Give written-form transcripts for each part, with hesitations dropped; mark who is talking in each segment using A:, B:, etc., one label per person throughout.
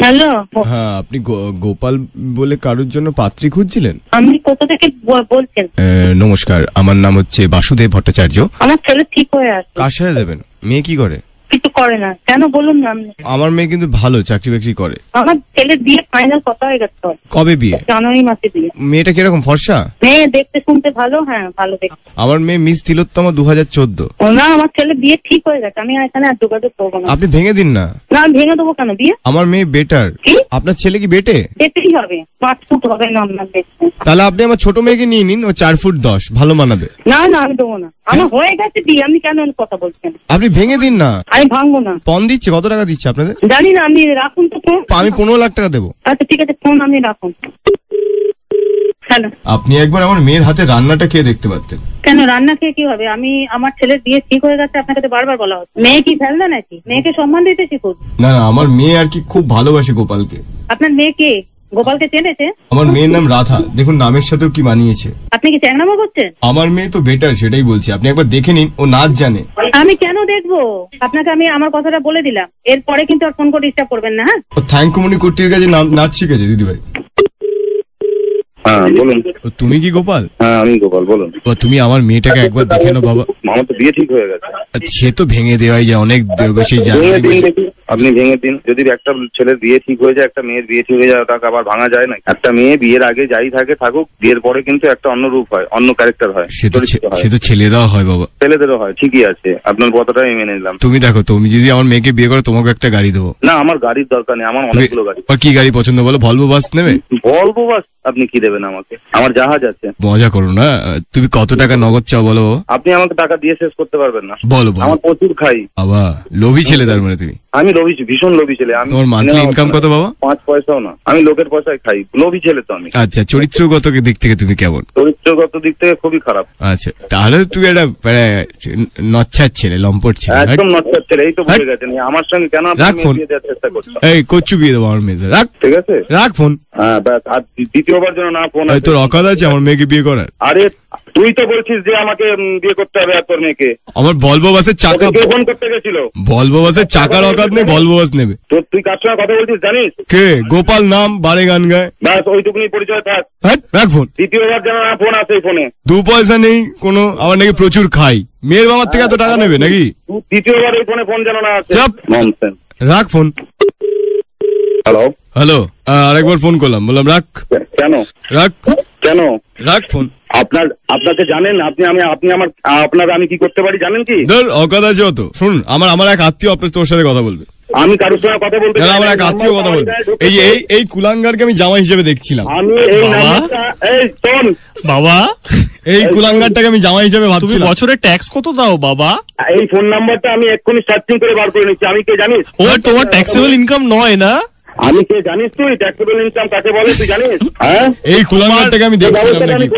A: Hello,
B: হ্যাঁ, আপনি গোপাল বলে কারোর জন্য পাত্রী খুঁজছিলেন?
A: আমি কোথা থেকে বলছেন?
B: নমস্কার, আমার নাম হচ্ছে বাসুদেব ভট্টাচার্য।
A: আমার ছেলে ঠিক হয়ে আছে।
B: কার সাথে দেবেন? মেয়ে কি করে?
A: কিছু করে না। কেন বলুন না?
B: আমার মেয়ে কিন্তু ভালো চাকরি বাকরি করে।
A: আমার ছেলের বিয়ে ফাইনাল কথা হয়ে গেছে।
B: কবে বিয়ে?
A: জানুয়ারি মাসে বিয়ে।
B: মেয়েটা কিরকম, ফর্সা?
A: মেয়ে দেখতে শুনতে ভালো, হ্যাঁ ভালো দেখতে।
B: আমার মেয়ে মিস তিলোত্তমা 2014।
A: না, আমার ছেলে বিয়ে ঠিক হয়ে গেছে। আমি এখানে আর যোগাযোগ করবো না।
B: আপনি ভেঙে দিন না।
A: না, আমি ভেঙে দেবো কেন? বিয়ে
B: আমার মেয়ে বেটার। আপনার ছেলে কি বেটে?
A: বেটেই হবে, 5 ফুট হবে না আপনার দেখতে।
B: তাহলে আপনি আমার ছোট মেয়েকে নিয়ে নিন, ও 4 ফুট 10, ভালো মানাবে।
A: না না, আমি দেবো না। আমার হয়ে গেছে বিয়ে, আমি কেন কথা বলছেন?
B: আপনি ভেঙে দিন না।
A: আমি ভাঙবো না।
B: পণ দিচ্ছে? কত টাকা দিচ্ছে আপনাদের?
A: জানি না, আমি রাখুন তো ফোন।
B: আমি 15 লাখ টাকা দেবো।
A: আচ্ছা ঠিক আছে, ফোন আপনি রাখুন। হ্যালো,
B: আপনি একবার আমার মেয়ের হাতে রান্নাটা খেয়ে দেখতে পারতেন।
A: কেন রান্না খেয়ে কি হবে? আমার ছেলের বিয়ে ঠিক হয়ে গেছে, আপনাকে তো বারবার বলা হচ্ছে। মেয়ে কি ফেলনা নাকি? মেয়েকে সম্মান দিতে শিখুন।
B: না না, আমার মেয়ে আর কি খুব ভালোবাসে গোপালকে।
A: আপনার মেয়ে কে গোপালকে চেনেছে?
B: আমার মেয়ের নাম রাধা, দেখুন নামের সাথেও কি মানিয়েছে।
A: আপনি কি চ্যাংনামা করছেন?
B: আমার মেয়ে তো বেটার, সেটাই বলছি, আপনি একবার দেখে নিন, ও নাচ জানে।
A: আমি কেন দেখবো? আপনাকে আমি আমার কথাটা বলে দিলাম, এরপরে কিন্তু আর ফোন করে ডিস্টার্ব করবেন না। হ্যাঁ,
B: ও থ্যাংকুমনি কুট্টির কাছে নাচ শিখেছে দিদিভাই।
C: হ্যাঁ বলুন।
B: তুমি কি গোপাল?
C: হ্যাঁ আমি গোপাল, বলুন।
B: তুমি আমার মেয়েটাকে একবার দেখে নাও বাবা।
C: আমার তো বিয়ে ঠিক হয়ে গেছে।
B: সে তো ভেঙে দেওয়াই যায়, অনেক বেশি
C: আপনি ভেঙে দিন। যদি একটা ছেলের বিয়ে ঠিক হয়ে যায়, একটা মেয়ের বিয়ে ঠিক হয়ে যায়, তাকে আবার ভাঙা যায় না। একটা মেয়ে বিয়ের আগে যাই থাকে থাকুক, বিয়ের পরে কিন্তু একটা অন্য রূপ হয়, অন্য ক্যারেক্টার হয়।
B: সে তো ছেলেরাও হয় বাবা।
C: ছেলেদেরও হয়, ঠিকই আছে, আপনার কথাটা আমি মেনে নিলাম।
B: তুমি দেখো, তুমি যদি আমার মেয়েকে বিয়ে করো, তোমাকে একটা গাড়ি দেবো।
C: না, আমার গাড়ির দরকার নেই, আমার অনেকগুলো গাড়ি।
B: কি গাড়ি পছন্দ বলো? ভলভো বাস নেবে?
C: ভলভো বাস আপনি কি দেবেন আমাকে? আমার জাহাজ আছে।
B: মজা করো না। তুমি কত টাকা নগদ চাও বলো?
C: আপনি আমাকে টাকা দিয়ে শেষ করতে পারবেন না।
B: বলো।
C: আমার প্রচুর খাই।
B: বাবা লোভী ছেলে তার মানে তুমি?
C: আমি লোভী, ভীষণ লোভী ছেলে।
B: তোমার মান্থলি ইনকাম কত বাবা?
C: 5 পয়সাও না। আমি লোকের পয়সায় খাই, লোভী ছেলে তো আমি।
B: আচ্ছা, চরিত্রগত দিক থেকে তুমি কেমন?
C: চরিত্রগত দিক থেকে খুবই খারাপ।
B: আচ্ছা, তাহলে তুমি একটা নচ্ছার ছেলে, লম্পট ছেলে।
C: একদম নচ্ছার ছেলে, এই তো ভুলে গেছেন। আমার সঙ্গে কেন আপনি বিয়ে দেওয়ার চেষ্টা করছেন?
B: এই কচ্ছু বিয়ে দেবো আমার মেয়েদের। রাখ,
C: ঠিক আছে,
B: রাখ ফোন।
C: হ্যাঁ ব্যাস, আর দ্বিতীয়বার যেন না ফোন।
B: তোর অকাদ আছে আমার মেয়েকে বিয়ে করার?
C: আরে তুই তো বলছিস যে আমাকে বিয়ে করতে হবে, আর তোর মেয়েকে।
B: আমার ভলভো বাসের চাকা
C: ফোন করতে গেছিল।
B: ভলভো বাসের চাকার অকাদ নেই, ভলভো বাস নেবে।
C: তুই কার সঙ্গে কথা বলছিস জানিস?
B: কে? গোপাল নাম, বারে গান গায়।
C: ব্যাস ওইটুকুনি পরিচয় থাক।
B: হ্যাঁ, রাখ ফোন।
C: দ্বিতীয়বার যেন না ফোন আসে ফোনে।
B: 2 পয়সা নেই কোনো, আমার নাকি প্রচুর খাই। মেয়ের বাবার থেকে এত টাকা নেবে নাকি?
C: দ্বিতীয়বার এই ফোনে ফোন যেন না আসে। ননসেন্স।
B: রাখ ফোন। হ্যালো, আরেকবার ফোন করলাম, বললাম রাখ।
C: কেন
B: রাখ?
C: কেন
B: রাখ ফোন।
C: আপনাকে জানেন আপনার আমি কি করতে পারি জানেন কি?
B: ধর অকাদ আছে অত। শুনুন, আমার এক আত্মীয় আপনার তোর সাথে কথা বলবে।
C: আমি কারোর সঙ্গে কথা বলতে চাই না,
B: আমার এক আত্মীয় কথা বলবে। এই কুলাঙ্গারকে আমি জামাই হিসেবে দেখছিলাম।
C: আমি এই নাম্বারটা, এই শোন
D: বাবা,
B: এই কুলাঙ্গারটাকে আমি জামাই হিসেবে ভাবছি।
D: বছরে ট্যাক্স কত দাও বাবা?
C: এই ফোন নাম্বারটা আমি এক্ষুনি সার্চিং করে বার করে নিচ্ছি। আমি কে জানিস?
D: ও তোমার ট্যাক্সেবল ইনকাম নয় না?
C: আমি কে জানিস? তুই ট্যাক্সেবল ইনকাম কাকে বলে তুই জানিস? হ্যাঁ,
B: এই কুলাঙ্গারটাকে আমি দেখছিলাম নাকি।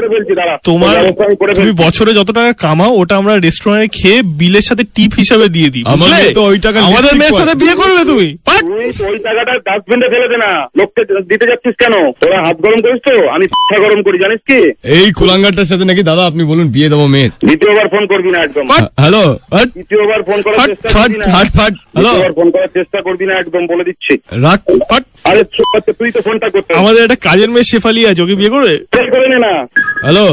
D: তুমি বছরে যত টাকা কামাও, ওটা আমরা রেস্টুরেন্টে খেয়ে বিলের সাথে টিপ হিসাবে দিয়ে দিই।
B: আমাদের তো ওই টাকা
D: আমাদের মেয়ের সাথে বিয়ে করবে তুমি?
C: ওই টাকাটা ডাস্টবিনে ফেলে দে না, লোককে দিতে যাচ্ছিস কেন? তোরা হাত গরম করিস তো, আমি গরম করি জানিস কি?
B: এই কুলাঙ্গারটার সাথে নাকি দাদা আপনি বলুন বিয়ে দেবো মেয়ের।
C: দ্বিতীয়বার ফোন করবি না একদম।
B: হ্যালো,
C: দ্বিতীয়বার ফোন করার চেষ্টা করবি না। দ্বিতীয়বার ফোন করার চেষ্টা করবি না একদম, বলে দিচ্ছি।
B: রাখ।
C: আরে তুই তো ফোনটা করতে।
D: আমাদের একটা কাজের মেয়ে শেফালি আছে, ওকে বিয়ে করবে?
C: করে নে না।
B: হ্যালো,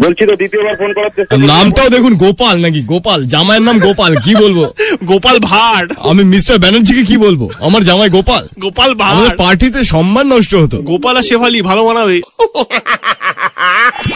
C: বলছি তো দ্বিতীয়বার ফোন করার চেষ্টা।
B: নামটাও দেখুন গোপাল নাকি? গোপাল, জামাইয়ের নাম গোপাল, কি বলবো?
D: গোপাল ভাঁড়।
B: আমি মিস্টার ব্যানার্জিকে কি বলবো? আমার জামাই গোপাল।
D: গোপাল ভাঁড়।
B: আমাদের পার্টিতে সম্মান নষ্ট হতো।
D: গোপাল আর শেফালি ভালো মানাবে।